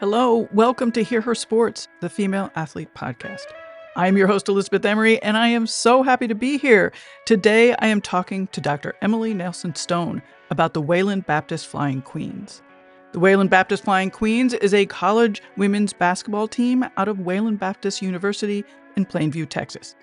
Hello, welcome to Hear Her Sports, the Female Athlete Podcast. I am your host, Elizabeth Emery, and I am so happy to be here. Today, I am talking to Dr. Emalee Nelson-Stone about the Wayland Baptist Flying Queens. The Wayland Baptist Flying Queens is a college women's basketball team out of Wayland Baptist University in Plainview, Texas.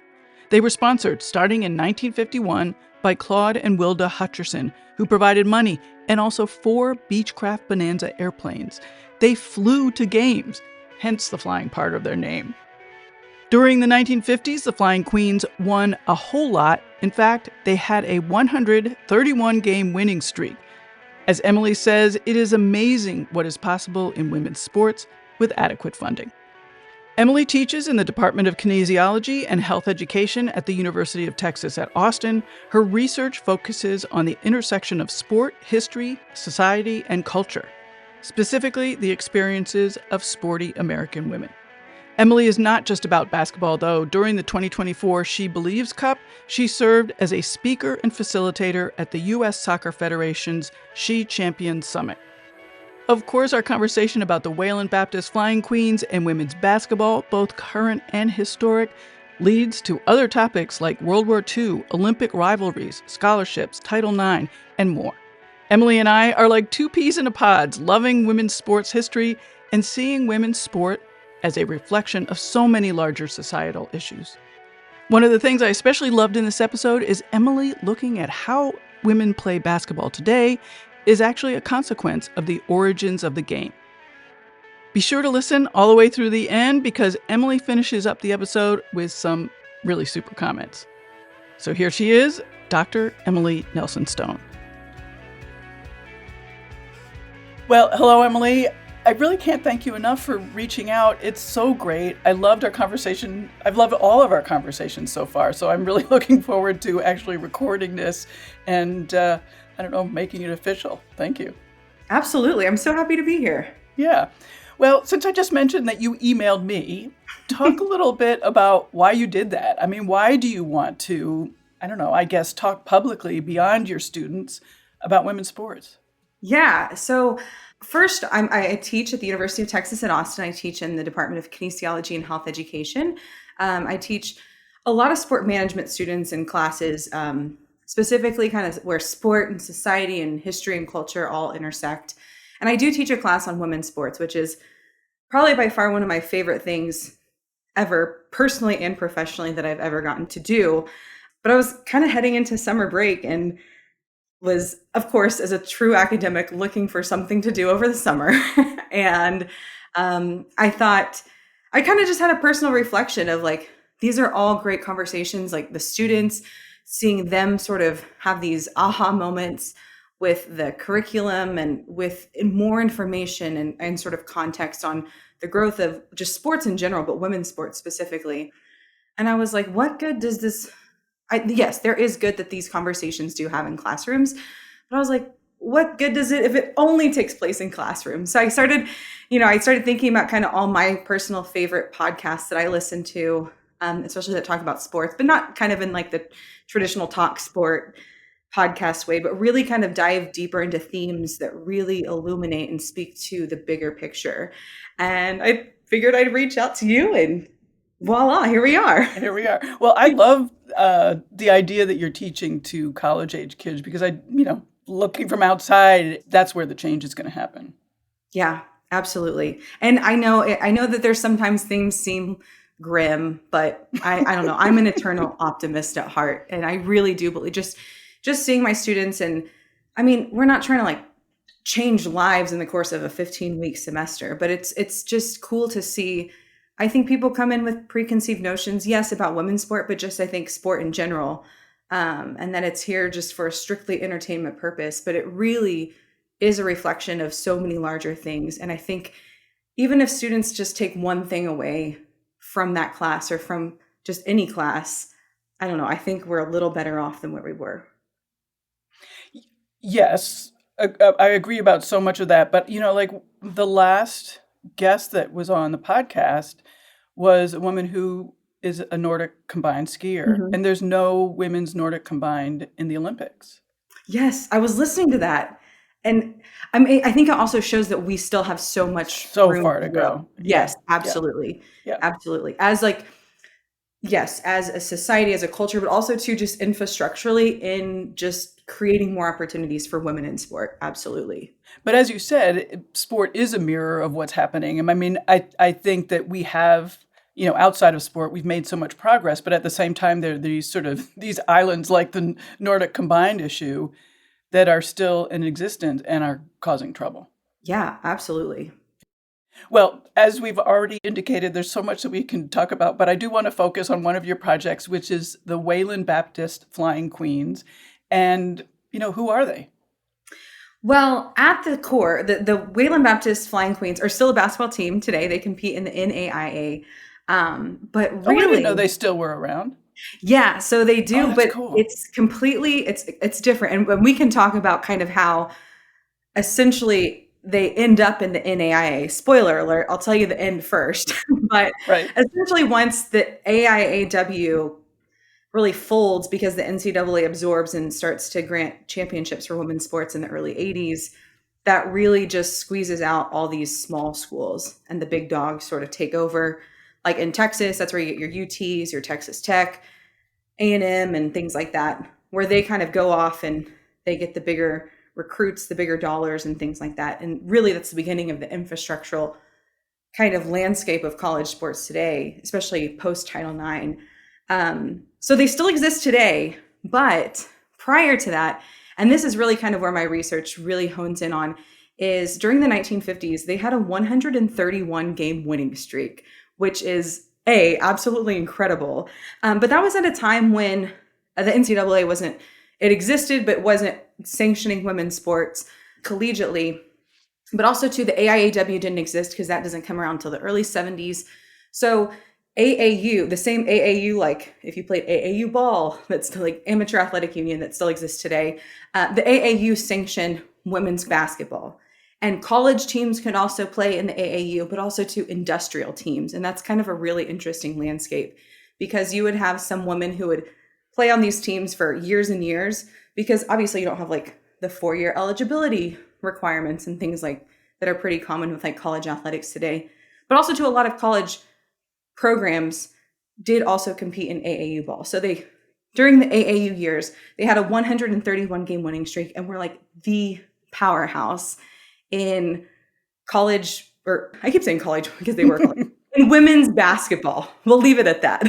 They were sponsored starting in 1951 by Claude and Wilda Hutcherson, who provided money and also 4 Beechcraft Bonanza airplanes. They flew to games, hence the flying part of their name. During the 1950s, the Flying Queens won a whole lot. In fact, they had a 131-game winning streak. As Emalee says, it is amazing what is possible in women's sports with adequate funding. Emalee teaches in the Department of Kinesiology and Health Education at the University of Texas at Austin. Her research focuses on the intersection of sport, history, society, and culture, specifically the experiences of sporty American women. Emalee is not just about basketball, though. During the 2024 She Believes Cup, she served as a speaker and facilitator at the U.S. Soccer Federation's She Champions Summit. Of course, our conversation about the Wayland Baptist Flying Queens and women's basketball, both current and historic, leads to other topics like World War II, Olympic rivalries, scholarships, Title IX, and more. Emalee and I are like 2 peas in a pod, loving women's sports history and seeing women's sport as a reflection of so many larger societal issues. One of the things I especially loved in this episode is Emalee looking at how women play basketball today is actually a consequence of the origins of the game. Be sure to listen all the way through the end because Emalee finishes up the episode with some really super comments. So here she is, Dr. Emalee Nelson-Stone. Well, hello, Emalee. I really can't thank you enough for reaching out. It's so great. I loved our conversation. I've loved all of our conversations so far. So I'm really looking forward to actually recording this and, making it official. Thank you. Absolutely. I'm so happy to be here. Yeah. Well, since I just mentioned that you emailed me, talk a little bit about why you did that. I mean, why do you want to, talk publicly beyond your students about women's sports? Yeah. So first, I teach at the University of Texas at Austin. I teach in the Department of Kinesiology and Health Education. I teach a lot of sport management students in classes, specifically kind of where sport and society and history and culture all intersect. And I do teach a class on women's sports, which is probably by far one of my favorite things ever, personally and professionally, that I've ever gotten to do. But I was kind of heading into summer break and was, of course, as a true academic, looking for something to do over the summer. And I thought, I kind of just had a personal reflection of like, these are all great conversations, like the students, seeing them sort of have these aha moments with the curriculum and with more information and sort of context on the growth of just sports in general, but women's sports specifically. And I was like, what good does this, yes, there is good that these conversations do have in classrooms, but I was like, what good does it if it only takes place in classrooms? So I started thinking about kind of all my personal favorite podcasts that I listen to, especially that talk about sports, but not kind of in like the traditional talk sport podcast way, but really kind of dive deeper into themes that really illuminate and speak to the bigger picture. And I figured I'd reach out to you, and voila, here we are. Here we are. Well, I love the idea that you're teaching to college age kids because looking from outside, that's where the change is going to happen. Yeah, absolutely. And I know that there's sometimes things seem grim, but I don't know. I'm an eternal optimist at heart. And I really do believe just seeing my students, and I mean, we're not trying to like change lives in the course of a 15-week semester, but it's just cool to see. I think people come in with preconceived notions, yes, about women's sport, but just I think sport in general, and that it's here just for a strictly entertainment purpose. But it really is a reflection of so many larger things. And I think even if students just take one thing away from that class or from just any class, I don't know, I think we're a little better off than where we were. Yes, I agree about so much of that. But, like the last guest that was on the podcast was a woman who is a Nordic combined skier, Mm-hmm. and there's no women's Nordic combined in the Olympics. Yes, I was listening to that. And I mean, I think it also shows that we still have so much So room far to to grow. go. Yeah. Yes, Yeah. absolutely. Yeah. Absolutely. Yes, as a society, as a culture, but also to just infrastructurally in just creating more opportunities for women in sport. Absolutely. But as you said, sport is a mirror of what's happening. And I mean, I think that we have, outside of sport, we've made so much progress, but at the same time, there are these sort of these islands like the Nordic combined issue that are still in existence and are causing trouble. Yeah, absolutely. Well, as we've already indicated, there's so much that we can talk about, but I do want to focus on one of your projects, which is the Wayland Baptist Flying Queens. And, who are they? Well, at the core, the Wayland Baptist Flying Queens are still a basketball team today. They compete in the NAIA. But Oh, I didn't know really, they still were around. yeah, so they Oh, do, that's but cool. it's different. And when we can talk about kind of how essentially they end up in the NAIA. Spoiler alert, I'll tell you the end first. But Right. essentially once the AIAW really folds because the NCAA absorbs and starts to grant championships for women's sports in the early 80s, that really just squeezes out all these small schools and the big dogs sort of take over. Like in Texas, that's where you get your UTs, your Texas Tech, A&M, and things like that, where they kind of go off and they get the bigger recruits, the bigger dollars and things like that. And really that's the beginning of the infrastructural kind of landscape of college sports today, especially post Title IX. So they still exist today, but prior to that, and this is really kind of where my research really hones in on, is during the 1950s, they had a 131 game winning streak, which is absolutely incredible. But that was at a time when the NCAA it existed, but wasn't sanctioning women's sports collegiately. But also too, the AIAW didn't exist because that doesn't come around until the early 70s. So AAU, the same AAU, like if you played AAU ball, that's still like amateur athletic union that still exists today. The AAU sanctioned women's basketball. And college teams could also play in the AAU, but also to industrial teams. And that's kind of a really interesting landscape because you would have some women who would play on these teams for years and years because obviously you don't have like the 4-year eligibility requirements and things like that are pretty common with like college athletics today. But also to a lot of college programs did also compete in AAU ball. So during the AAU years, they had a 131 game winning streak and were like the powerhouse in college, or I keep saying college because they were college, in women's basketball. We'll leave it at that.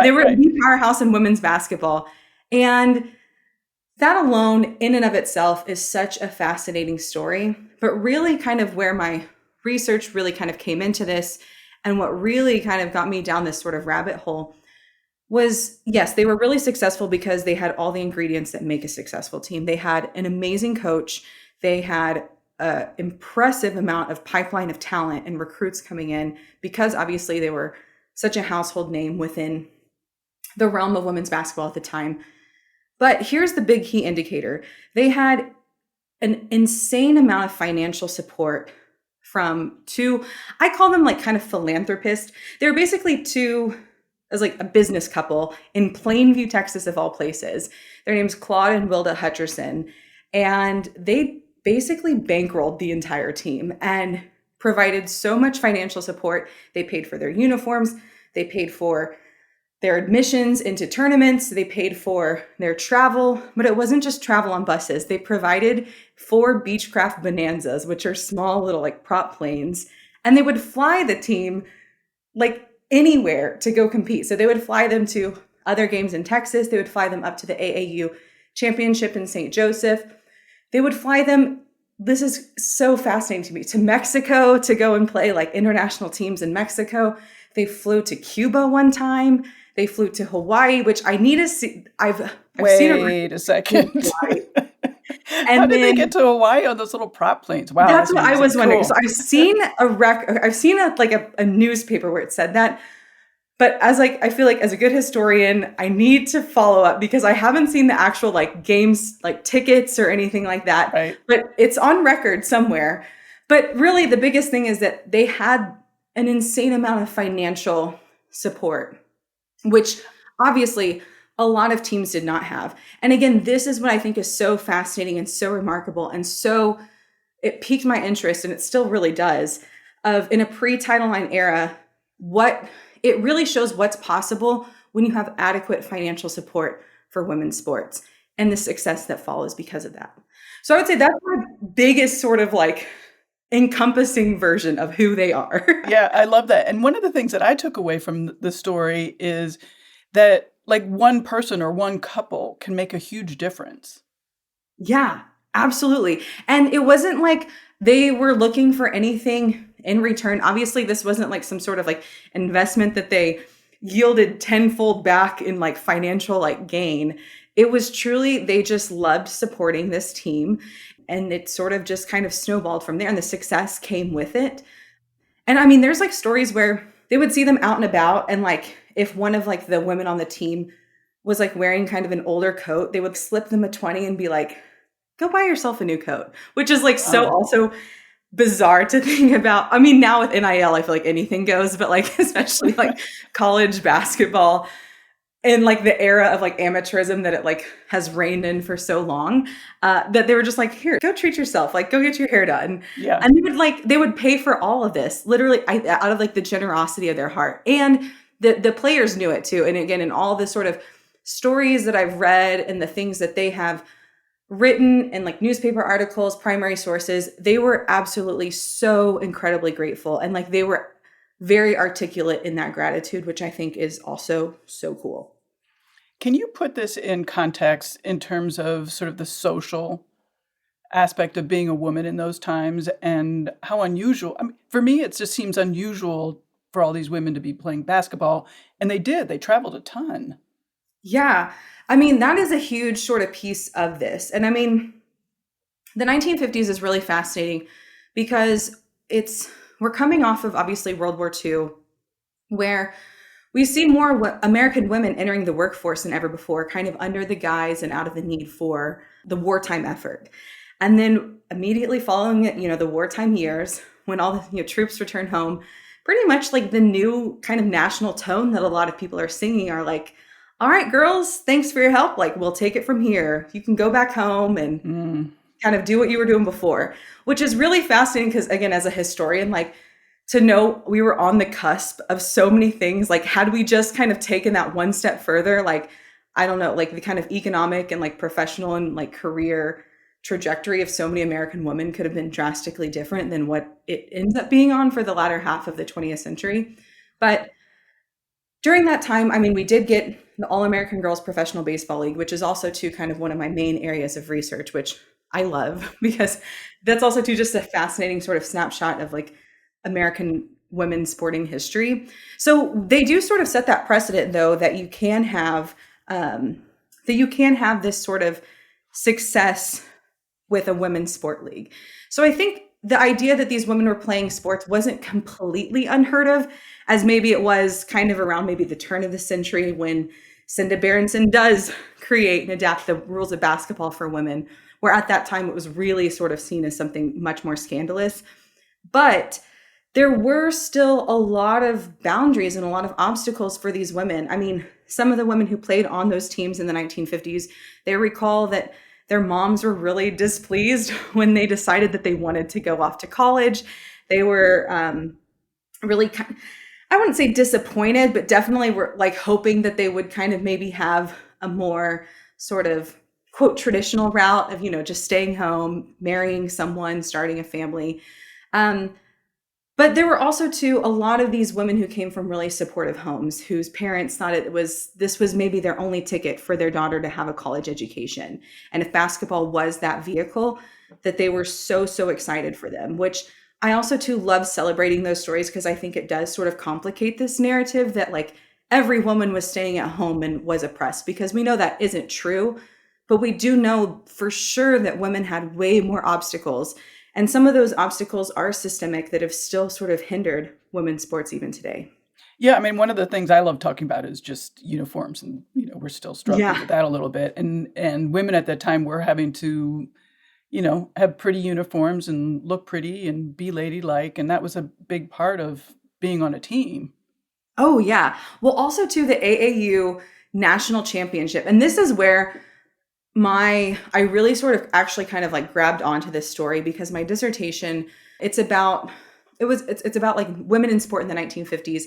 They were Right. the powerhouse in women's basketball. And that alone in and of itself is such a fascinating story, but really kind of where my research really kind of came into this and what really kind of got me down this sort of rabbit hole was, yes, they were really successful because they had all the ingredients that make a successful team. They had an amazing coach. They had an impressive amount of pipeline of talent and recruits coming in because obviously they were such a household name within the realm of women's basketball at the time. But here's the big key indicator. They had an insane amount of financial support from two, I call them like kind of philanthropists. They're basically two, as like a business couple in Plainview, Texas, of all places. Their name's Claude and Wilda Hutcherson. And they basically bankrolled the entire team and provided so much financial support. They paid for their uniforms. They paid for their admissions into tournaments, they paid for their travel, but it wasn't just travel on buses. They provided 4 Beechcraft Bonanzas, which are small little like prop planes, and they would fly the team like anywhere to go compete. So they would fly them to other games in Texas. They would fly them up to the AAU championship in St. Joseph. They would fly them, this is so fascinating to me, to Mexico to go and play like international teams in Mexico. They flew to Cuba one time. They flew to Hawaii, which I need to see. I've seen it. Wait a second. And How did they then get to Hawaii on those little prop planes? Wow, that's that's what I amazing. was wondering. Cool. So I've seen a newspaper where it said that. But as like, I feel like as a good historian, I need to follow up because I haven't seen the actual like games, like tickets or anything like that. Right. But it's on record somewhere. But really the biggest thing is that they had an insane amount of financial support, which obviously a lot of teams did not have. And again, this is what I think is so fascinating and so remarkable, and so it piqued my interest, and it still really does, of in a pre-Title IX era, what it really shows what's possible when you have adequate financial support for women's sports and the success that follows because of that. So I would say that's my biggest sort of like encompassing version of who they are. Yeah, I love that. And one of the things that I took away from the story is that like one person or one couple can make a huge difference. Yeah, absolutely. And it wasn't like they were looking for anything in return. Obviously, this wasn't like some sort of like investment that they yielded tenfold back in like financial like gain. It was truly, they just loved supporting this team. And it sort of just kind of snowballed from there. And the success came with it. And I mean, there's like stories where they would see them out and about. And like, if one of like the women on the team was like wearing kind of an older coat, they would slip them a 20 and be like, go buy yourself a new coat, which is like so also bizarre to think about. I mean, now with NIL, I feel like anything goes, but like, especially like college basketball and like the era of like amateurism that it like has reigned in for so long, that they were just like, here, go treat yourself, like go get your hair done. Yeah. And they would pay for all of this literally out of like the generosity of their heart. And the players knew it too. And again, in all the sort of stories that I've read and the things that they have written in like newspaper articles, primary sources, they were absolutely so incredibly grateful. And like they were very articulate in that gratitude, which I think is also so cool. Can you put this in context in terms of sort of the social aspect of being a woman in those times and how unusual? I mean, for me, it just seems unusual for all these women to be playing basketball. And they did. They traveled a ton. Yeah. I mean, that is a huge sort of piece of this. And I mean, the 1950s is really fascinating because we're coming off of obviously World War II, where we see more American women entering the workforce than ever before, kind of under the guise and out of the need for the wartime effort. And then immediately following it, the wartime years, when all the troops return home, pretty much like the new kind of national tone that a lot of people are singing are like, all right, girls, thanks for your help. Like, we'll take it from here. You can go back home and kind of do what you were doing before, which is really fascinating because, again, as a historian, like, to know we were on the cusp of so many things. Like, had we just kind of taken that one step further, like, I don't know, like the kind of economic and like professional and like career trajectory of so many American women could have been drastically different than what it ends up being on for the latter half of the 20th century. But during that time, I mean, we did get the All-American Girls Professional Baseball League, which is also too kind of one of my main areas of research, which I love because that's also too just a fascinating sort of snapshot of like American women's sporting history. So they do sort of set that precedent, though, that you can have this sort of success with a women's sport league. So I think the idea that these women were playing sports wasn't completely unheard of, as maybe it was kind of around maybe the turn of the century when Cinda Berenson does create and adapt the rules of basketball for women, where at that time it was really sort of seen as something much more scandalous. But there were still a lot of boundaries and a lot of obstacles for these women. I mean, some of the women who played on those teams in the 1950s, they recall that their moms were really displeased when they decided that they wanted to go off to college. They were really, I wouldn't say disappointed, but definitely were like hoping that they would kind of maybe have a more sort of quote traditional route of, just staying home, marrying someone, starting a family. But there were also too a lot of these women who came from really supportive homes whose parents thought this was maybe their only ticket for their daughter to have a college education. And if basketball was that vehicle, that they were so, so excited for them, which I also too love celebrating those stories because I think it does sort of complicate this narrative that like every woman was staying at home and was oppressed, because we know that isn't true. But we do know for sure that women had way more obstacles. And some of those obstacles are systemic that have still sort of hindered women's sports even today. Yeah, I mean, one of the things I love talking about is just uniforms, and we're still struggling with that a little bit. And women at that time were having to, have pretty uniforms and look pretty and be ladylike, and that was a big part of being on a team. Oh yeah. Well, also too, the AAU national championship. And this is where I really sort of actually kind of like grabbed onto this story, because my dissertation, it's about like women in sport in the 1950s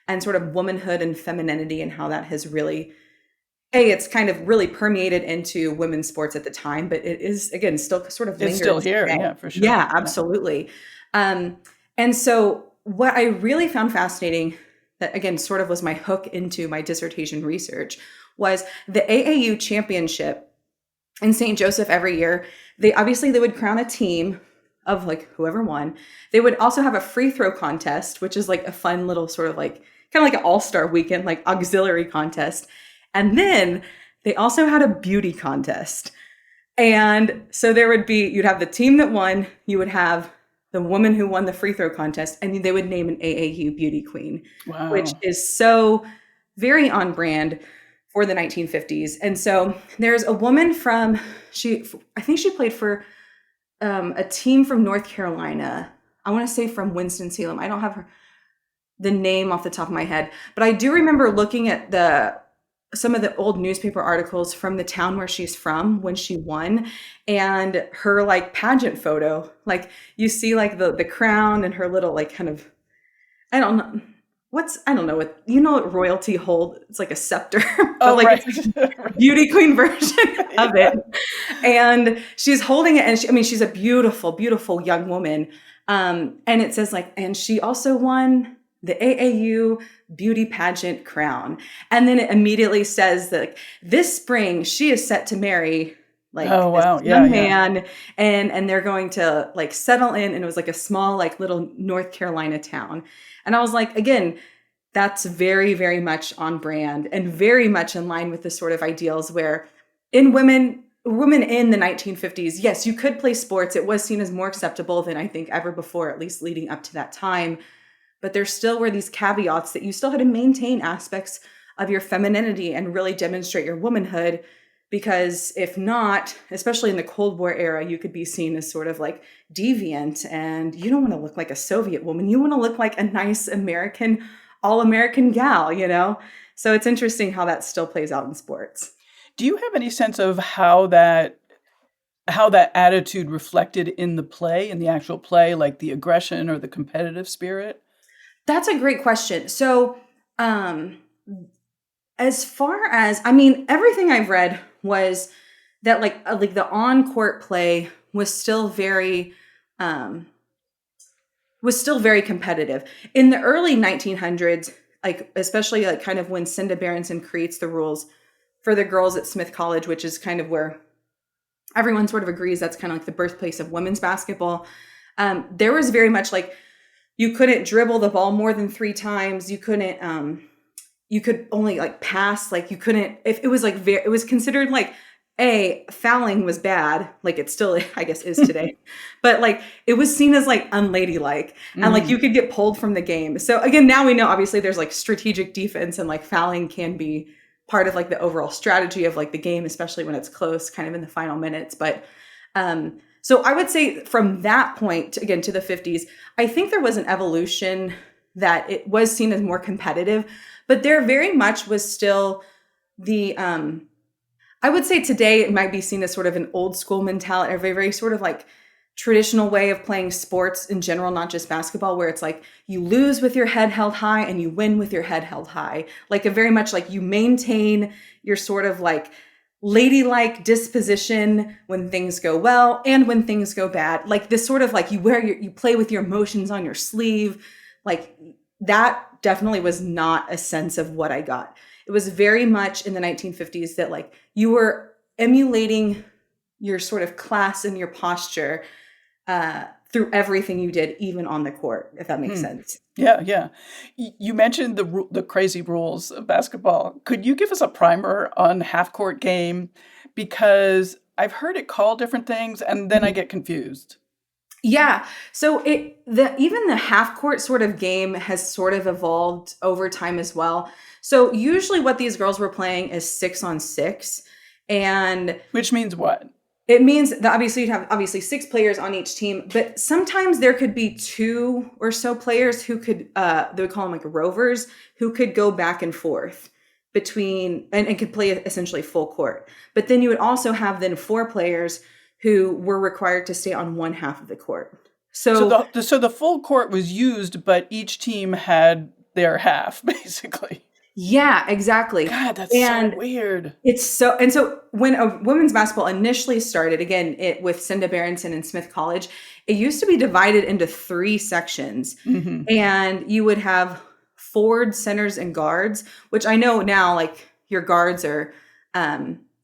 and sort of womanhood and femininity, and how that has really, it's kind of really permeated into women's sports at the time, but it is, again, still sort of lingers It's still here. today. Yeah, for sure. Yeah, absolutely. And so what I really found fascinating, that again sort of was my hook into my dissertation research, was the AAU championship in St. Joseph every year. They would crown a team of like whoever won. They would also have a free throw contest, which is like a fun little sort of like kind of like an all-star weekend, like auxiliary contest. And then they also had a beauty contest. And so you'd have the team that won, you would have the woman who won the free throw contest, and they would name an AAU beauty queen, Wow. which is so very on brand for the 1950s. And so there's a woman I think she played for a team from North Carolina. I want to say from Winston-Salem. I don't have the name off the top of my head, but I do remember looking at some of the old newspaper articles from the town where she's from when she won, and her like pageant photo. Like you see like the crown and her little like kind of, I don't know what royalty hold. It's like a scepter, but like right. It's like a beauty queen version of it. And she's holding it, and she's a beautiful, beautiful young woman. And it says like, and she also won the AAU beauty pageant crown. And then it immediately says that like, this spring she is set to marry like this young man, and they're going to like settle in. And it was like a small, like little North Carolina town. And I was like, again, that's very, very much on brand and very much in line with the sort of ideals where women in the 1950s, yes, you could play sports. It was seen as more acceptable than I think ever before, at least leading up to that time. But there still were these caveats that you still had to maintain aspects of your femininity and really demonstrate your womanhood. Because if not, especially in the Cold War era, you could be seen as sort of like deviant, and you don't want to look like a Soviet woman. You want to look like a nice American, all-American gal, you know? So it's interesting how that still plays out in sports. Do you have any sense of how that attitude reflected in the actual play, like the aggression or the competitive spirit? That's a great question. So, as far as, everything I've read was that like the on-court play was still very competitive. In the early 1900s, like especially like kind of when Cinda Berenson creates the rules for the girls at Smith College, which is kind of where everyone sort of agrees that's kind of like the birthplace of women's basketball. There was very much like, you couldn't dribble the ball more than 3 times. You couldn't, you could only like pass, like you couldn't, if it was like, it was considered like, fouling was bad. Like it still, I guess, is today, but like it was seen as like unladylike, and like you could get pulled from the game. So again, now we know obviously there's like strategic defense, and like fouling can be part of like the overall strategy of like the game, especially when it's close, kind of in the final minutes. But so I would say from that point, again, to the 50s, I think there was an evolution that it was seen as more competitive, but there very much was still the, I would say today it might be seen as sort of an old school mentality, or very, very sort of like traditional way of playing sports in general, not just basketball, where it's like you lose with your head held high and you win with your head held high. Like a very much like you maintain your sort of like ladylike disposition when things go well and when things go bad. Like this sort of like you play with your emotions on your sleeve. Like that definitely was not a sense of what I got. It was very much in the 1950s that like you were emulating your sort of class and your posture through everything you did, even on the court, if that makes sense. Yeah, yeah. You mentioned the crazy rules of basketball. Could you give us a primer on half-court game? Because I've heard it called different things, and then I get confused. Yeah. So even the half-court sort of game has sort of evolved over time as well. So usually what these girls were playing is 6-on-6. And which means what? It means that obviously you'd have 6 players on each team, but sometimes there could be 2 or so players who could, they would call them like rovers, who could go back and forth between, and could play essentially full court. But then you would also have then 4 players who were required to stay on one half of the court. So the full court was used, but each team had their half, basically. Yeah, exactly. God, that's so weird. So when a women's basketball initially started, again, with Cinda Barrington and Smith College, it used to be divided into 3 sections. Mm-hmm. And you would have forwards, centers, and guards, which I know now, like, your guards are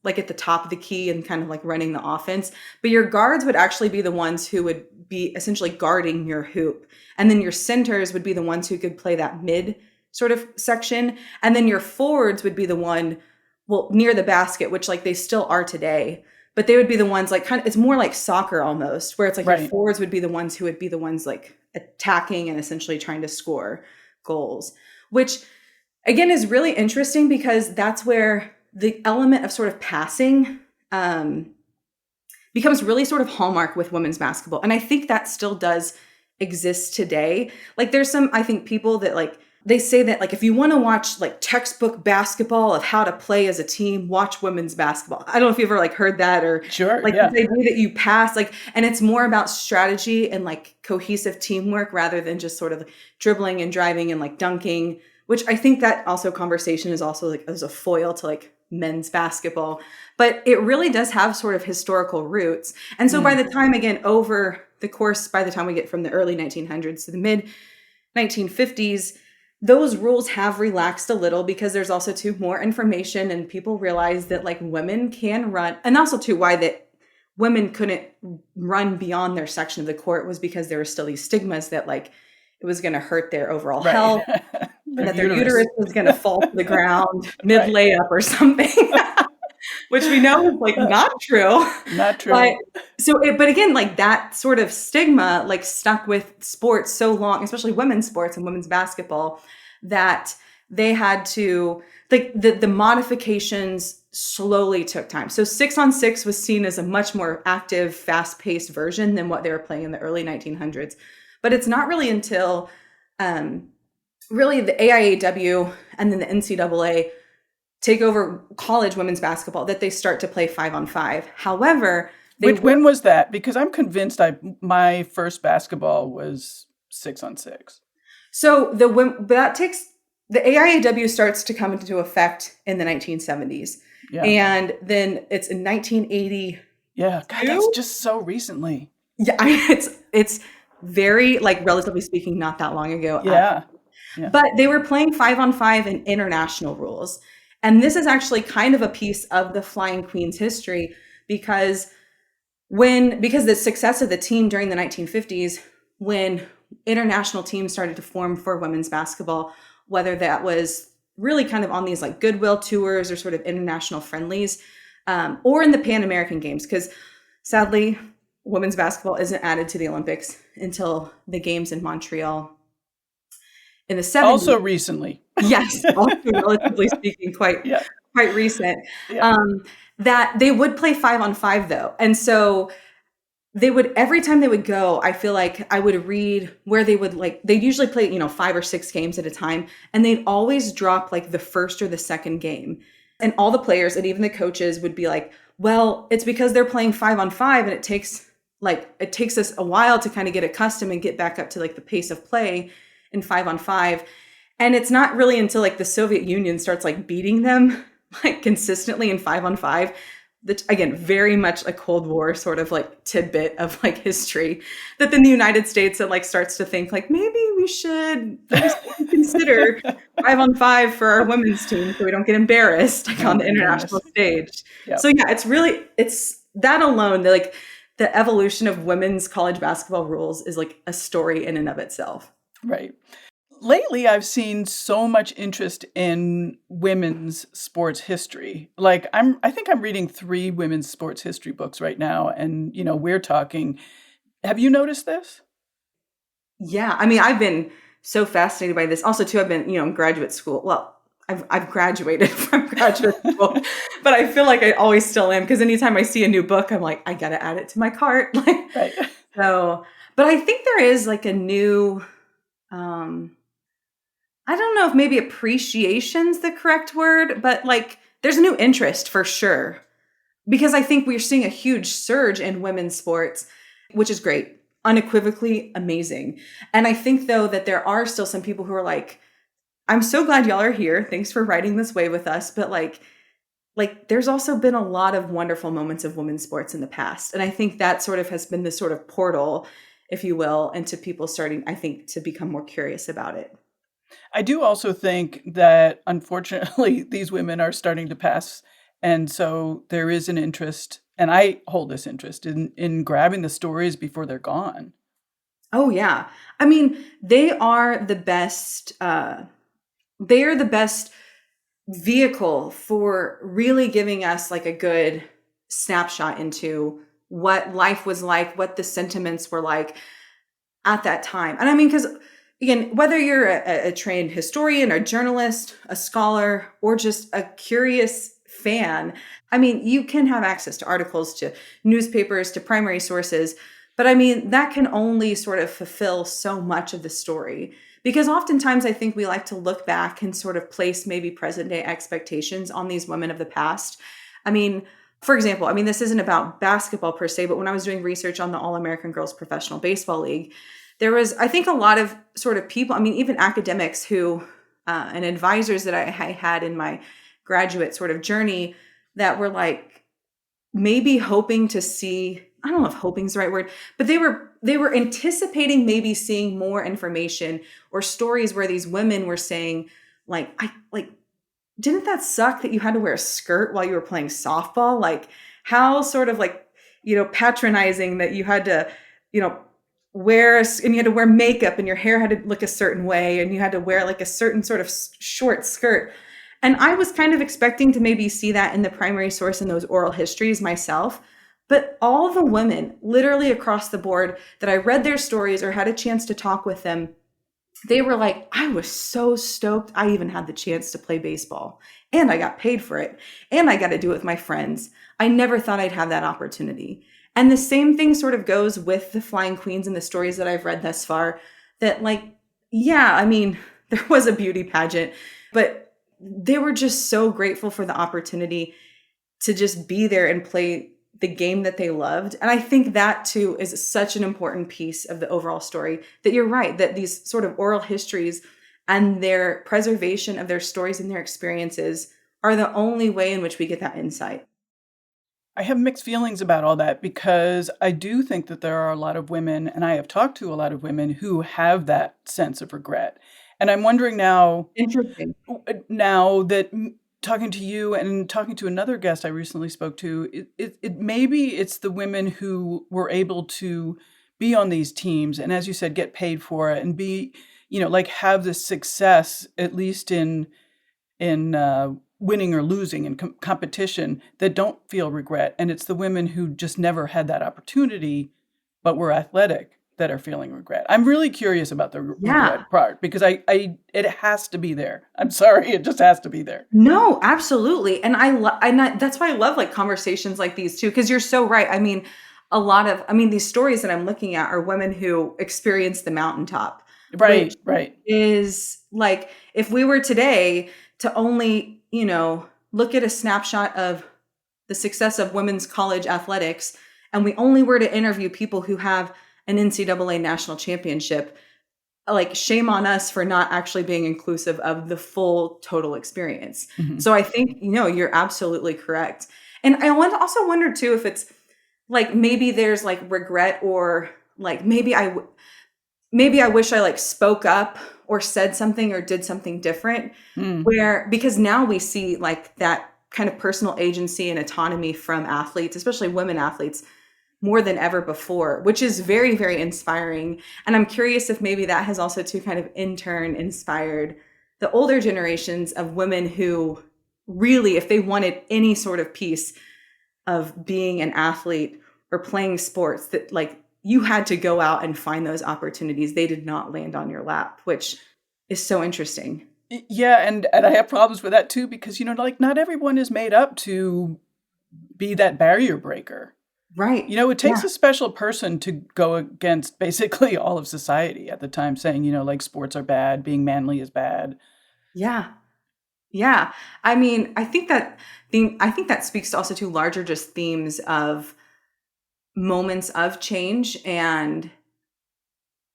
like at the top of the key and kind of like running the offense. But your guards would actually be the ones who would be essentially guarding your hoop. And then your centers would be the ones who could play that mid sort of section. And then your forwards would be the one, well, near the basket, which like they still are today. But they would be the ones like kind of, it's more like soccer almost, where it's like your forwards would be the ones who would be the ones like attacking and essentially trying to score goals, which again is really interesting because that's where the element of sort of passing becomes really sort of hallmark with women's basketball. And I think that still does exist today. Like there's some, I think, people that like, they say that like, if you want to watch like textbook basketball of how to play as a team, watch women's basketball. I don't know if you've ever like heard that or like the idea that you pass, like, and it's more about strategy and like cohesive teamwork rather than just sort of dribbling and driving and like dunking, which I think that also conversation is also like as a foil to like men's basketball, but it really does have sort of historical roots. And so by the time, again, over the course, by the time we get from the early 1900s to the mid 1950s, those rules have relaxed a little because there's also too more information and people realize that like women can run, and also too why that women couldn't run beyond their section of the court was because there were still these stigmas that like it was going to hurt their overall health, and that their uterus was going to fall to the ground mid layup or something, which we know is like not true. Not true. But again, like that sort of stigma like stuck with sports so long, especially women's sports and women's basketball, that they had to like the modifications slowly took time. So 6-on-6 was seen as a much more active, fast-paced version than what they were playing in the early 1900s. But it's not really until really the AIAW and then the NCAA take over college women's basketball that they start to play 5-on-5. However, when was that? Because I'm convinced my first basketball was 6-on-6. So the AIAW starts to come into effect in the 1970s. Yeah. And then it's in 1980. Yeah, God, that's just so recently. Yeah, it's very, like, relatively speaking, not that long ago. Yeah. But they were playing 5-on-5 in international rules. And this is actually kind of a piece of the Flying Queen's history because the success of the team during the 1950s, when international teams started to form for women's basketball, whether that was really kind of on these like goodwill tours or sort of international friendlies, or in the Pan American Games, because sadly, women's basketball isn't added to the Olympics until the games in Montreal in the 70s. Also recently. Yes, also relatively speaking, quite recent. Yeah. That they would play 5-on-5 though. And so they would, every time they would go, I feel like I would read where they would they'd usually play, 5 or 6 games at a time. And they'd always drop like the first or the second game. And all the players and even the coaches would be like, well, it's because they're playing 5-on-5 and it takes us a while to kind of get accustomed and get back up to like the pace of play in 5-on-5. And it's not really until like the Soviet Union starts like beating them like consistently in 5-on-5, that again, very much a Cold War sort of like tidbit of like history, that then the United States like starts to think like maybe we should consider 5-on-5 for our women's team so we don't get embarrassed like on the international stage. Yep. So yeah, it's that alone, like the evolution of women's college basketball rules is like a story in and of itself. Right. Lately, I've seen so much interest in women's sports history. Like I think I'm reading 3 women's sports history books right now. And, we're talking, have you noticed this? Yeah. I mean, I've been so fascinated by this. Also, too, I've been, in graduate school. Well, I've graduated from graduate school, but I feel like I always still am. Because anytime I see a new book, I'm like, I got to add it to my cart. Right. So, but I think there is like a new, I don't know if maybe appreciation's the correct word, but like there's a new interest for sure. Because I think we're seeing a huge surge in women's sports, which is great, unequivocally amazing. And I think though that there are still some people who are like, I'm so glad y'all are here. Thanks for riding this wave with us. But like there's also been a lot of wonderful moments of women's sports in the past. And I think that sort of has been the sort of portal, if you will, into people starting, I think, to become more curious about it. I do also think that unfortunately these women are starting to pass. And so there is an interest, and I hold this interest in grabbing the stories before they're gone. Oh yeah. I mean, they are the best they are the best vehicle for really giving us like a good snapshot into what life was like, what the sentiments were like at that time. And I mean, because again, whether you're a trained historian, a journalist, a scholar, or just a curious fan, I mean, you can have access to articles, to newspapers, to primary sources. But I mean, that can only sort of fulfill so much of the story. Because oftentimes I think we like to look back and sort of place maybe present day expectations on these women of the past. I mean, for example, I mean, this isn't about basketball per se, but when I was doing research on the All American Girls Professional Baseball League, there was, I think, a lot of sort of people, I mean, even academics who, and advisors that I had in my graduate sort of journey that were like maybe hoping to see, I don't know if hoping is the right word, but they were anticipating maybe seeing more information or stories where these women were saying, like, I like, didn't that suck that you had to wear a skirt while you were playing softball? Like, how sort of like, patronizing that you had to, you know, and you had to wear makeup and your hair had to look a certain way and you had to wear like a certain sort of short skirt. And I was kind of expecting to maybe see that in the primary source in those oral histories myself. But all the women, literally across the board, that I read their stories or had a chance to talk with them, they were like, I was so stoked I even had the chance to play baseball. And I got paid for it. And I got to do it with my friends. I never thought I'd have that opportunity. And the same thing sort of goes with the Flying Queens and the stories that I've read thus far. That, like, yeah, I mean, there was a beauty pageant, but they were just so grateful for the opportunity to just be there and play the game that they loved. And I think that too is such an important piece of the overall story, that you're right, that these sort of oral histories and their preservation of their stories and their experiences are the only way in which we get that insight. I have mixed feelings about all that because I do think that there are a lot of women, and I have talked to a lot of women who have that sense of regret. And I'm wondering Interesting. now that talking to you and talking to another guest I recently spoke to, it maybe it's the women who were able to be on these teams and, as you said, get paid for it and be, like have this success, at least in winning or losing in competition, that don't feel regret. And it's the women who just never had that opportunity, but were athletic, that are feeling regret. I'm really curious about the Yeah. regret part because it has to be there. I'm sorry, it just has to be there. No, absolutely. And that's why I love like conversations like these too, because you're so right. I mean, these stories that I'm looking at are women who experienced the mountaintop, which Right, right. is like if we were today to only, look at a snapshot of the success of women's college athletics, and we only were to interview people who have an NCAA national championship, like shame on us for not actually being inclusive of the full total experience. Mhm. So I think, you're absolutely correct. And I also wonder too if it's like maybe there's like regret or like maybe I wish I like spoke up or said something or did something different, Mm. because now we see like that kind of personal agency and autonomy from athletes, especially women athletes, more than ever before, which is very, very inspiring. And I'm curious if maybe that has also to kind of in turn inspired the older generations of women who really, if they wanted any sort of piece of being an athlete or playing sports, that like you had to go out and find those opportunities. They did not land on your lap, which is so interesting. Yeah, and I have problems with that too because like not everyone is made up to be that barrier breaker. Right. It takes a special person to go against basically all of society at the time, saying, like sports are bad, being manly is bad. Yeah. Yeah. I mean, I think that speaks also to larger just themes of moments of change and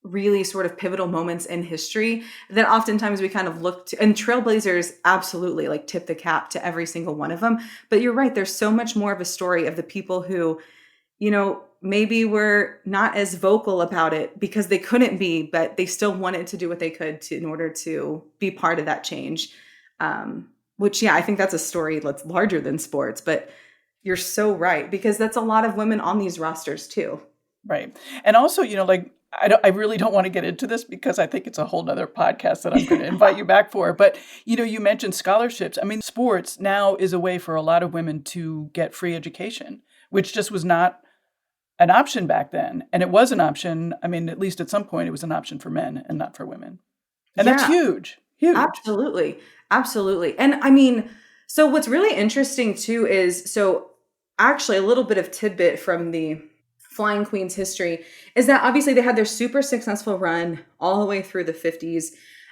really sort of pivotal moments in history that oftentimes we kind of look to, and trailblazers absolutely like tip the cap to every single one of them. But you're right, there's so much more of a story of the people who, maybe were not as vocal about it because they couldn't be, but they still wanted to do what they could in order to be part of that change. Which, yeah, I think that's a story that's larger than sports, but you're so right, because that's a lot of women on these rosters too. Right. And also, like, I really don't want to get into this because I think it's a whole nother podcast that I'm going to invite you back for. But, you mentioned scholarships. I mean, sports now is a way for a lot of women to get free education, which just was not an option back then. And it was an option. I mean, at least at some point, it was an option for men and not for women. And that's Yeah, huge, huge. absolutely. Absolutely. And I mean, so what's really interesting too is, so actually a little bit of tidbit from the Flying Queens history is that obviously they had their super successful run all the way through the 50s.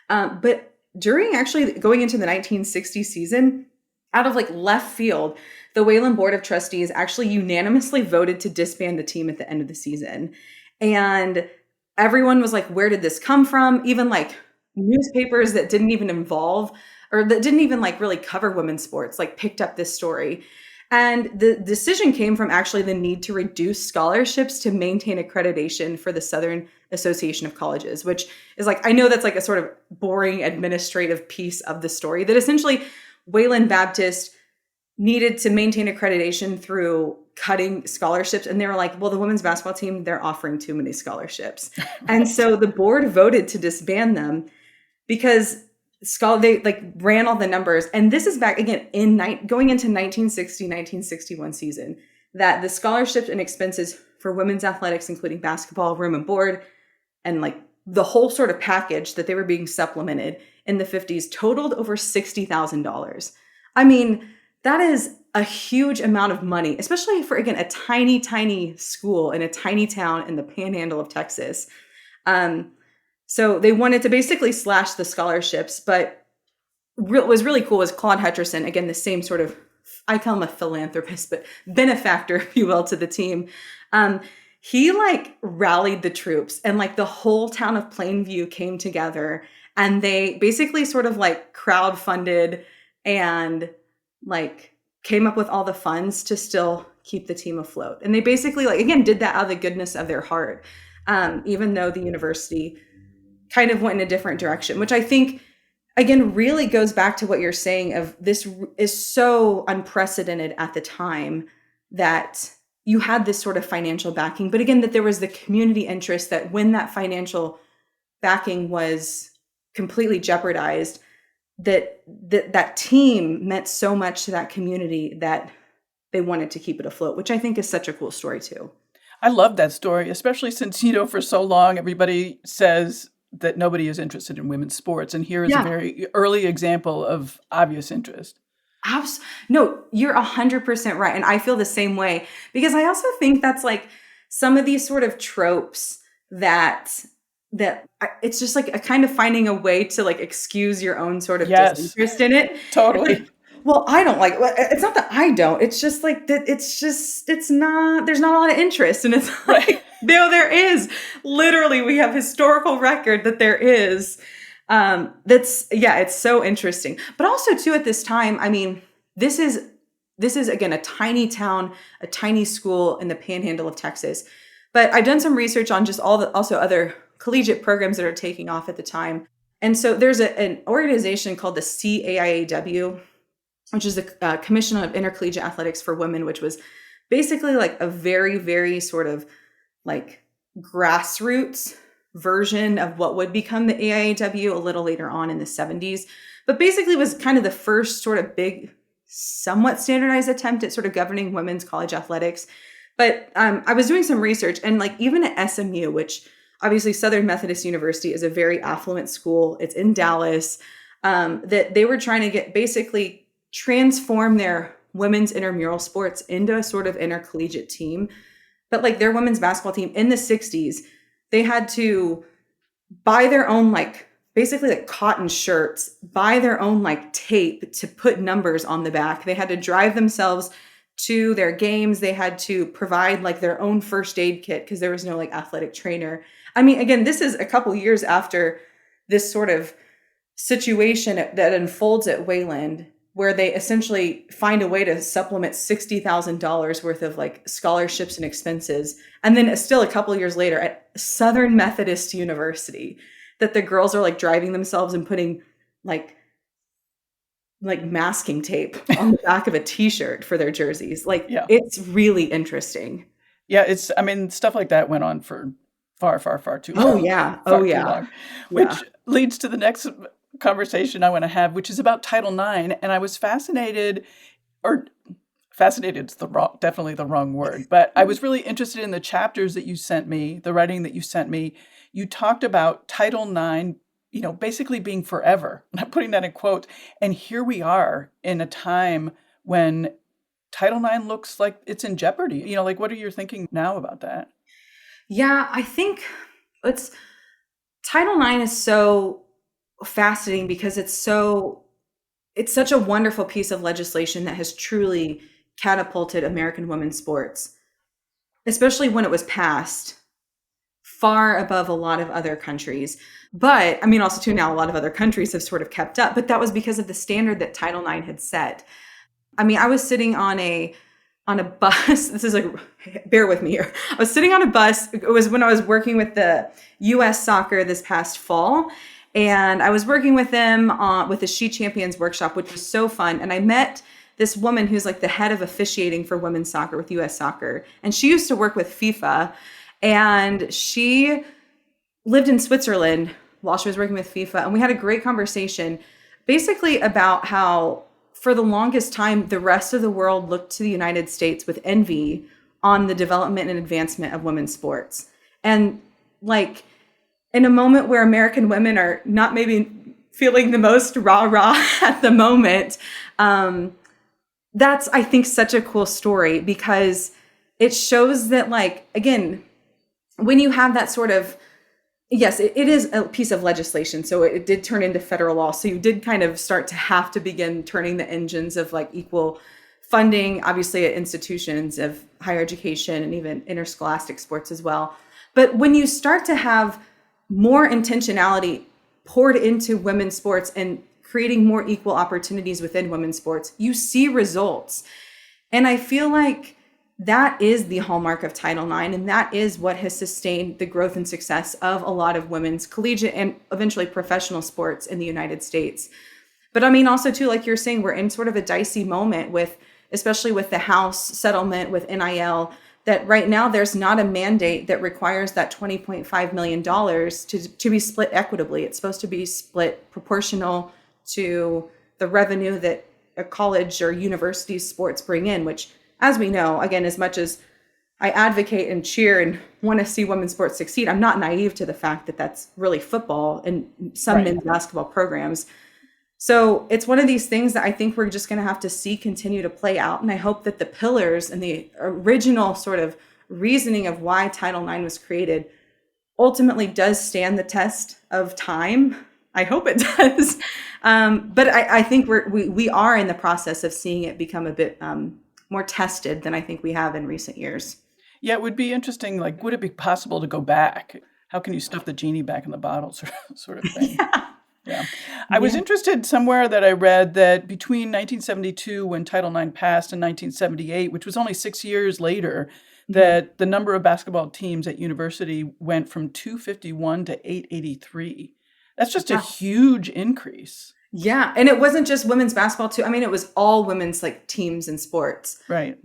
But during actually going into the 1960 season, out of like left field, the Wayland Board of Trustees actually unanimously voted to disband the team at the end of the season. And everyone was like, where did this come from? Even like newspapers that didn't even involve or that didn't even like really cover women's sports, like picked up this story. And the decision came from actually the need to reduce scholarships to maintain accreditation for the Southern Association of Colleges, which is like, I know that's like a sort of boring administrative piece of the story that essentially Wayland Baptist needed to maintain accreditation through cutting scholarships. And they were like, well, the women's basketball team, they're offering too many scholarships. And so the board voted to disband them because they like ran all the numbers. And this is back again going into 1960-1961 season, that the scholarships and expenses for women's athletics, including basketball, room and board, and like the whole sort of package that they were being supplemented in the 50s totaled over $60,000. I mean, that is a huge amount of money, especially for, again, a tiny, tiny school in a tiny town in the panhandle of Texas. So they wanted to basically slash the scholarships, but what was really cool was Claude Hutcherson, again, the same sort of, I call him a philanthropist, but benefactor, if you will, to the team. He like rallied the troops, and like the whole town of Plainview came together, and they basically sort of like crowdfunded and like came up with all the funds to still keep the team afloat. And they basically like, again, did that out of the goodness of their heart. Even though the university kind of went in a different direction, which I think, again, really goes back to what you're saying of this is so unprecedented at the time that you had this sort of financial backing. But again, that there was the community interest that when that financial backing was completely jeopardized, that team meant so much to that community that they wanted to keep it afloat, which I think is such a cool story too. I love that story, especially since, for so long, everybody says that nobody is interested in women's sports. And here is a very early example of obvious interest. No, you're 100% right. And I feel the same way, because I also think that's like some of these sort of tropes that it's just like a kind of finding a way to like excuse your own sort of disinterest in it. Totally. Well, I don't like, it's not that I don't, it's just like that. It's not, there's not a lot of interest. And it's like, no, there is literally, we have historical record that there is. It's so interesting. But also too, at this time, I mean, this is again, a tiny town, a tiny school in the panhandle of Texas. But I've done some research on just also other collegiate programs that are taking off at the time. And so there's an organization called the CAIAW, which is the Commission of Intercollegiate Athletics for Women, which was basically like a very, very sort of like grassroots version of what would become the AIAW a little later on in the 70s. But basically was kind of the first sort of big, somewhat standardized attempt at sort of governing women's college athletics. But I was doing some research, and like even at SMU, which obviously Southern Methodist University is a very affluent school, it's in Dallas, that they were trying to transform their women's intramural sports into a sort of intercollegiate team. but like their women's basketball team in the 60s, they had to buy their own, like basically like cotton shirts, buy their own like tape to put numbers on the back. They had to drive themselves to their games. They had to provide like their own first aid kit because there was no like athletic trainer. I mean, again, this is a couple years after this sort of situation that unfolds at Wayland, where they essentially find a way to supplement $60,000 worth of like scholarships and expenses. And then still a couple years later at Southern Methodist University, that the girls are like driving themselves and putting like masking tape on the back of a t-shirt for their jerseys. Like, It's really interesting. Yeah. I mean, stuff like that went on for far, far, far too long. Oh yeah. Oh yeah. Too long, which leads to the next conversation I want to have, which is about Title IX. And I was fascinated is definitely the wrong word, but I was really interested in the chapters that you sent me, the writing that you sent me. You talked about Title IX, basically being forever. And I'm putting that in quotes. And here we are in a time when Title IX looks like it's in jeopardy. What are you thinking now about that? Yeah, I think Title IX is so fascinating because it's such a wonderful piece of legislation that has truly catapulted American women's sports, especially when it was passed, far above a lot of other countries. But I mean, also too, now a lot of other countries have sort of kept up, but that was because of the standard that Title IX had set. I mean, I was sitting on a bus. This is bear with me here. I was sitting on a bus. It was when I was working with the U.S. soccer this past fall. And I was working with them with the She Champions workshop, which was so fun. And I met this woman who's like the head of officiating for women's soccer with U.S. Soccer. And she used to work with FIFA. And she lived in Switzerland while she was working with FIFA. And we had a great conversation basically about how for the longest time, the rest of the world looked to the United States with envy on the development and advancement of women's sports. And like in a moment where American women are not maybe feeling the most rah-rah at the moment, that's, I think, such a cool story because it shows that, like, again, when you have that sort of, yes, it is a piece of legislation. So it did turn into federal law. So you did kind of start to have to begin turning the engines of like equal funding, obviously at institutions of higher education and even interscholastic sports as well. But when you start to have more intentionality poured into women's sports and creating more equal opportunities within women's sports, you see results. And I feel like that is the hallmark of Title IX, and that is what has sustained the growth and success of a lot of women's collegiate and eventually professional sports in the United States. But I mean, also too, like you're saying, we're in sort of a dicey moment especially with the House settlement with NIL, that right now there's not a mandate that requires that $20.5 million to be split equitably. It's supposed to be split proportional to the revenue that a college or university sports bring in, which, as we know, again, as much as I advocate and cheer and want to see women's sports succeed, I'm not naive to the fact that that's really football and some men's basketball programs. So it's one of these things that I think we're just going to have to see continue to play out. And I hope that the pillars and the original sort of reasoning of why Title IX was created ultimately does stand the test of time. I hope it does. But I think we are in the process of seeing it become a bit more tested than I think we have in recent years. Yeah, it would be interesting. Like, would it be possible to go back? How can you stuff the genie back in the bottle, sort of thing? Yeah. I was interested somewhere that I read that between 1972, when Title IX passed, and 1978, which was only 6 years later, that the number of basketball teams at university went from 251 to 883. That's just a huge increase. Yeah. And it wasn't just women's basketball too. I mean, it was all women's like teams and sports. Right.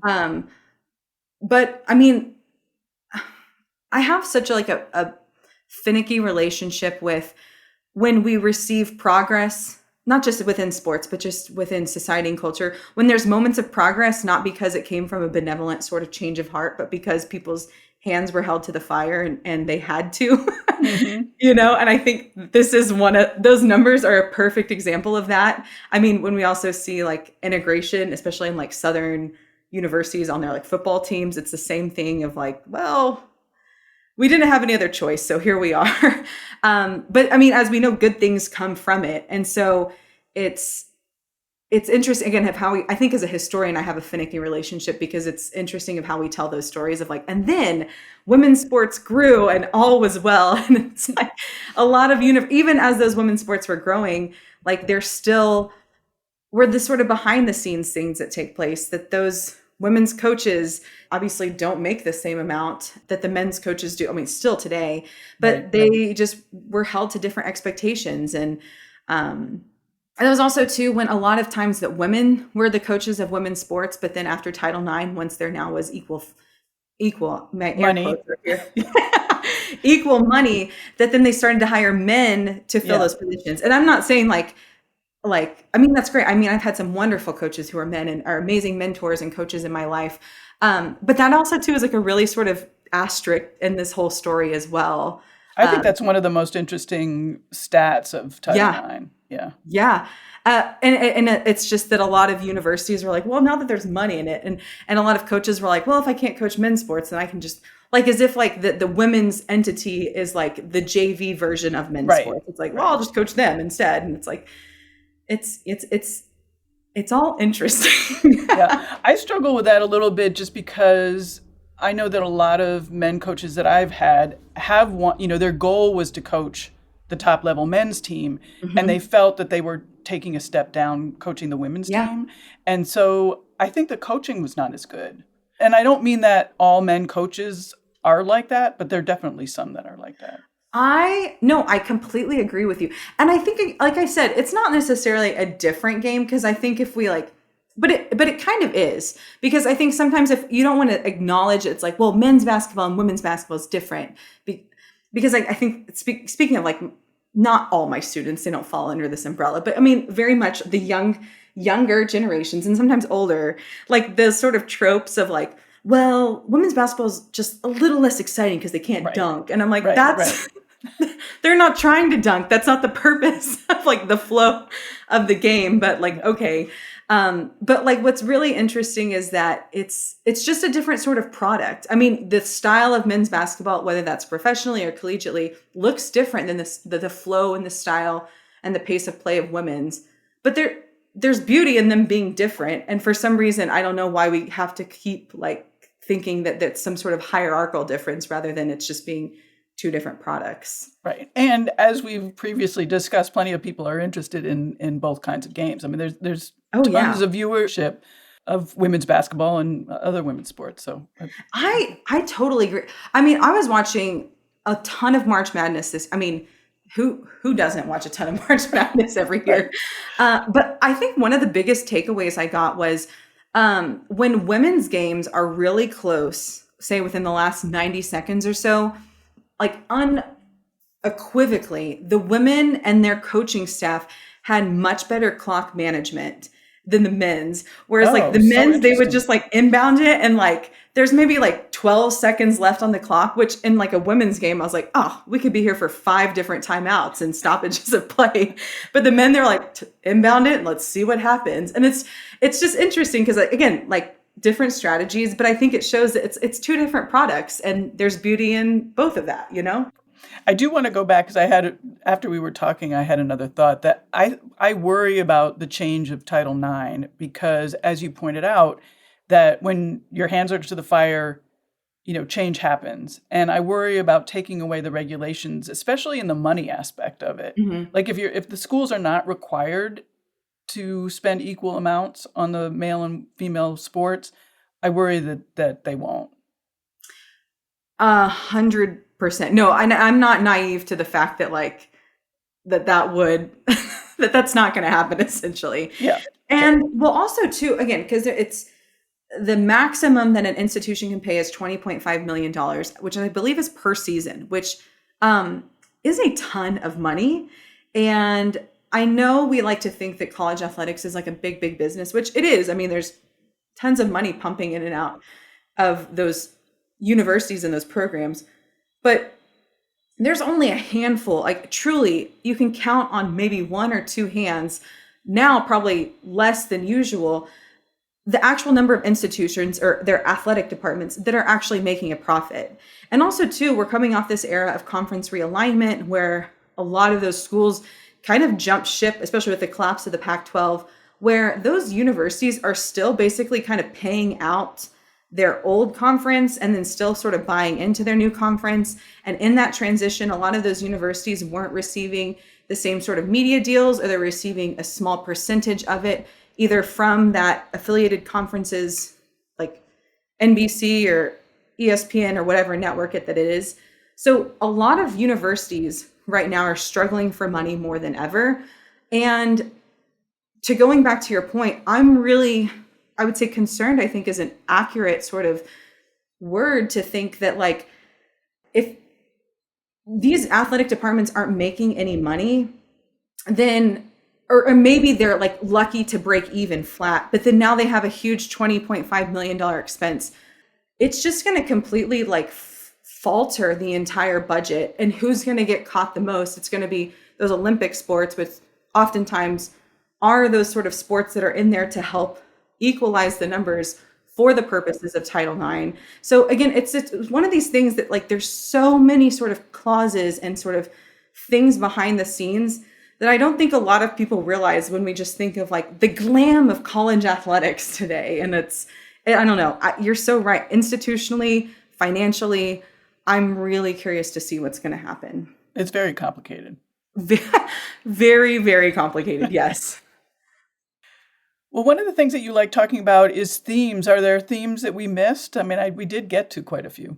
But I mean, I have such a finicky relationship with when we receive progress, not just within sports, but just within society and culture, when there's moments of progress, not because it came from a benevolent sort of change of heart, but because people's hands were held to the fire and they had to, and I think this is one of those numbers are a perfect example of that. I mean, when we also see like integration, especially in like Southern universities on their like football teams. It's the same thing of like, well, we didn't have any other choice, so here we are. But I mean, as we know, good things come from it. And so it's interesting again of how I think as a historian, I have a finicky relationship because it's interesting of how we tell those stories of like, and then women's sports grew and all was well. And it's like a lot of, even as those women's sports were growing, like there still were the sort of behind the scenes things that take place that those women's coaches obviously don't make the same amount that the men's coaches do. I mean, still today, but they just were held to different expectations. And it was also too, when a lot of times that women were the coaches of women's sports, but then after Title IX, once there now was equal money, equal money, that then they started to hire men to fill those positions. And I'm not saying like, I mean, that's great. I mean, I've had some wonderful coaches who are men and are amazing mentors and coaches in my life. But that also too is like a really sort of asterisk in this whole story as well. I think that's one of the most interesting stats of Title IX. Yeah. And it's just that a lot of universities were like, well, now that there's money in it. And a lot of coaches were like, well, if I can't coach men's sports, then I can just like, as if like the women's entity is like the JV version of men's sports. It's like, well, I'll just coach them instead. And it's like, it's all interesting. I struggle with that a little bit just because I know that a lot of men coaches that I've had have their goal was to coach the top level men's team, and they felt that they were taking a step down coaching the women's team. And so I think the coaching was not as good. And I don't mean that all men coaches are like that, but there are definitely some that are like that. I completely agree with you. And I think, like I said, it's not necessarily a different game because I think if we like, but it kind of is, because I think sometimes if you don't want to acknowledge it's like, well, men's basketball and women's basketball is different. Because I think speaking of like, not all my students, they don't fall under this umbrella, but I mean, very much the younger generations and sometimes older, like the sort of tropes of like, well, women's basketball is just a little less exciting because they can't dunk. And I'm like, they're not trying to dunk. That's not the purpose of like the flow of the game. But like, okay. But like, what's really interesting is that it's just a different sort of product. I mean, the style of men's basketball, whether that's professionally or collegiately, looks different than the flow and the style and the pace of play of women's. But there's beauty in them being different. And for some reason, I don't know why we have to keep like thinking that that's some sort of hierarchical difference rather than it's just being two different products. Right. And as we've previously discussed, plenty of people are interested in both kinds of games. I mean, there's tons of viewership of women's basketball and other women's sports. So I totally agree. I mean, I was watching a ton of March Madness who doesn't watch a ton of March Madness every year? But I think one of the biggest takeaways I got was when women's games are really close, say within the last 90 seconds or so, like unequivocally, the women and their coaching staff had much better clock management than the men's. Whereas like the men's, they would just like inbound it and like there's maybe like 12 seconds left on the clock, which in like a women's game, I was like, oh, we could be here for 5 different timeouts and stoppages of play. But the men, they're like, inbound it and let's see what happens. And it's just interesting because again, like different strategies, but I think it shows that it's two different products and there's beauty in both of that, you know? I do want to go back because after we were talking, I had another thought that I worry about the change of Title IX because, as you pointed out, that when your hands are to the fire, change happens. And I worry about taking away the regulations, especially in the money aspect of it. Mm-hmm. Like if the schools are not required to spend equal amounts on the male and female sports, I worry that they won't. 100%. No, I'm not naive to the fact that like that would that's not going to happen essentially. Yeah. And well, also too, again, because it's the maximum that an institution can pay is $20.5 million, which I believe is per season, which is a ton of money. And I know we like to think that college athletics is like a big, big business, which it is. I mean, there's tons of money pumping in and out of those universities and those programs, but there's only a handful, like truly you can count on maybe 1 or 2 hands now, probably less than usual, the actual number of institutions or their athletic departments that are actually making a profit. And also, too, we're coming off this era of conference realignment where a lot of those schools kind of jumped ship, especially with the collapse of the Pac-12, where those universities are still basically kind of paying out their old conference and then still sort of buying into their new conference. And in that transition, a lot of those universities weren't receiving the same sort of media deals, or they're receiving a small percentage of it, either from that affiliated conferences like NBC or ESPN or whatever network that it is. So a lot of universities right now are struggling for money more than ever. And to going back to your point, I'm really, I would say concerned, I think is an accurate sort of word to think that, like, if these athletic departments aren't making any money, then or maybe they're like lucky to break even flat, but then now they have a huge $20.5 million expense. It's just going to completely like falter the entire budget. And who's going to get caught the most? It's going to be those Olympic sports, which oftentimes are those sort of sports that are in there to help equalize the numbers for the purposes of Title IX. So again, it's one of these things that, like, there's so many sort of clauses and sort of things behind the scenes that I don't think a lot of people realize when we just think of like the glam of college athletics today. And I don't know, you're so right. Institutionally, financially, I'm really curious to see what's going to happen. It's very complicated. Very, very complicated. Yes. Well, one of the things that you like talking about is themes. Are there themes that we missed? I mean, we did get to quite a few.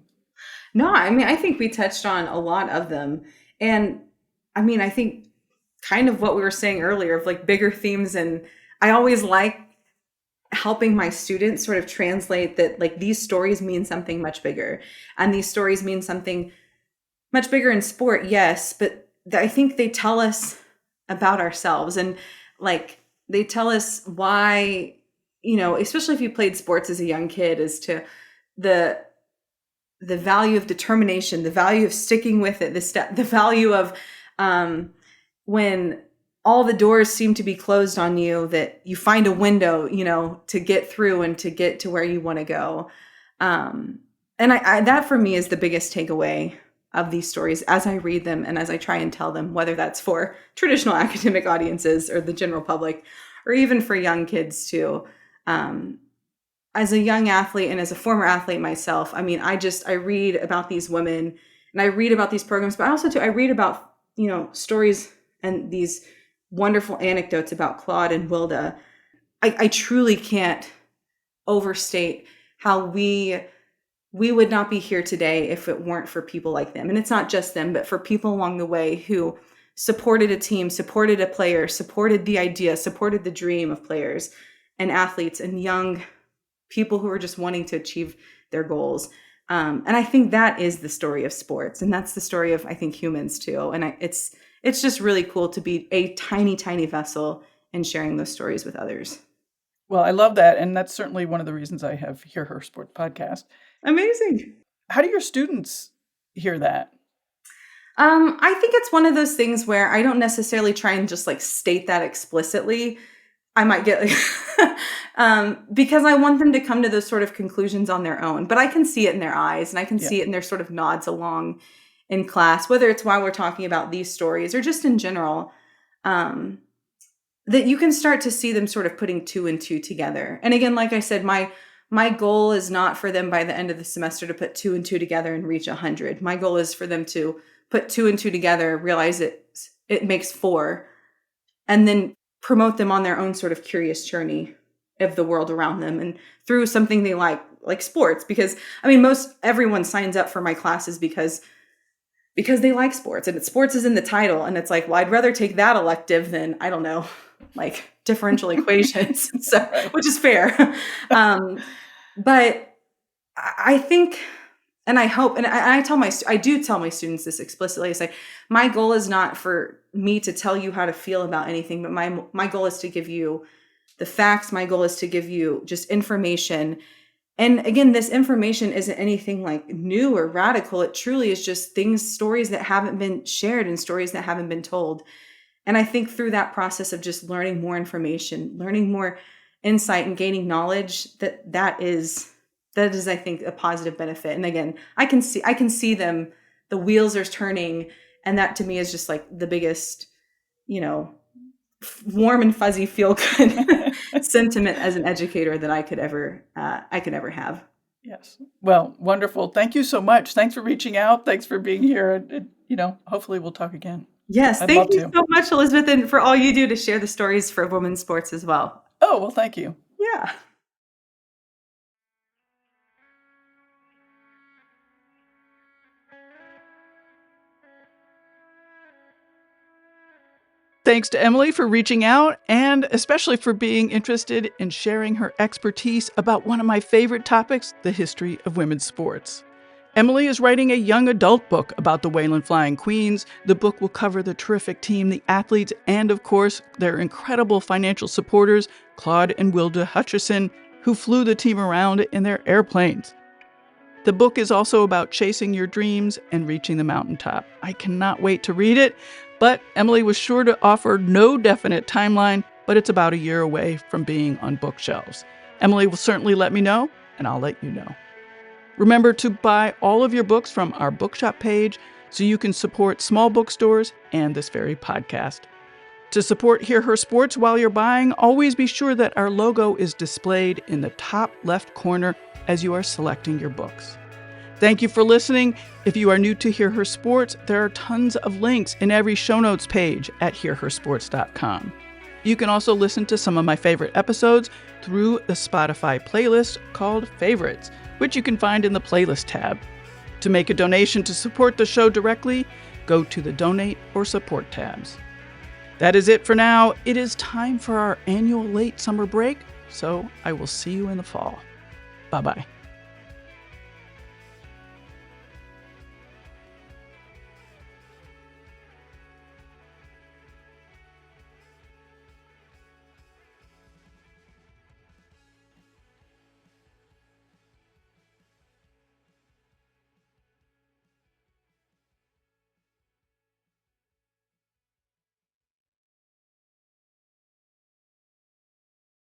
No, I mean, I think we touched on a lot of them. And I mean, I think kind of what we were saying earlier of like bigger themes. And I always like helping my students sort of translate that, like, these stories mean something much bigger. And these stories mean something much bigger in sport, yes, but I think they tell us about ourselves, and like they tell us why, especially if you played sports as a young kid, as to the value of determination, the value of sticking with it, the value of when all the doors seem to be closed on you, that you find a window, to get through and to get to where you want to go. And I that for me is the biggest takeaway of these stories as I read them and as I try and tell them, whether that's for traditional academic audiences or the general public, or even for young kids too. As a young athlete and as a former athlete myself, I mean, I read about these women and I read about these programs, but also too, I read about, stories and these wonderful anecdotes about Claude and Wilda. I truly can't overstate how we would not be here today if it weren't for people like them. And it's not just them, but for people along the way who supported a team, supported a player, supported the idea, supported the dream of players and athletes and young people who are just wanting to achieve their goals. And I think that is the story of sports. And that's the story of, I think, humans too. And it's just really cool to be a tiny, tiny vessel in sharing those stories with others. Well, I love that. And that's certainly one of the reasons I have Hear Her Sports podcast. Amazing. How do your students hear that? I think it's one of those things where I don't necessarily try and just like state that explicitly. I might get because I want them to come to those sort of conclusions on their own, but I can see it in their eyes and I can see it in their sort of nods along in class, whether it's while we're talking about these stories or just in general, that you can start to see them sort of putting two and two together. And again, like I said, my goal is not for them by the end of the semester to put two and two together and reach 100. My goal is for them to put two and two together, realize it makes 4, and then promote them on their own sort of curious journey of the world around them and through something they like sports. Because I mean, everyone signs up for my classes because they like sports, and sports is in the title. And it's like, well, I'd rather take that elective than, I don't know, like differential equations, so, which is fair. But I think, and I hope, and I do tell my students this explicitly. I say, my goal is not for me to tell you how to feel about anything, but my goal is to give you the facts. My goal is to give you just information. And again, this information isn't anything like new or radical. It truly is just stories that haven't been shared and stories that haven't been told. And I think through that process of just learning more information, learning more insight and gaining knowledge, that is, I think, a positive benefit. And again, I can see them, the wheels are turning. And that to me is just like the biggest, warm and fuzzy feel good sentiment as an educator that I could ever have. Yes. Well, wonderful. Thank you so much. Thanks for reaching out. Thanks for being here. Hopefully we'll talk again. Yes. I'd Thank love you to. so much, Elizabeth, and for all you do to share the stories for women's sports as well. Oh, well, thank you. Yeah. Thanks to Emalee for reaching out and especially for being interested in sharing her expertise about one of my favorite topics, the history of women's sports. Emalee is writing a young adult book about the Wayland Flying Queens. The book will cover the terrific team, the athletes, and of course, their incredible financial supporters, Claude and Wilda Hutchison, who flew the team around in their airplanes. The book is also about chasing your dreams and reaching the mountaintop. I cannot wait to read it, but Emalee was sure to offer no definite timeline, but it's about a year away from being on bookshelves. Emalee will certainly let me know, and I'll let you know. Remember to buy all of your books from our bookshop page so you can support small bookstores and this very podcast. To support Hear Her Sports while you're buying, always be sure that our logo is displayed in the top left corner as you are selecting your books. Thank you for listening. If you are new to Hear Her Sports, there are tons of links in every show notes page at hearhersports.com. You can also listen to some of my favorite episodes through the Spotify playlist called Favorites, which you can find in the playlist tab. To make a donation to support the show directly, go to the donate or support tabs. That is it for now. It is time for our annual late summer break, so I will see you in the fall. Bye-bye.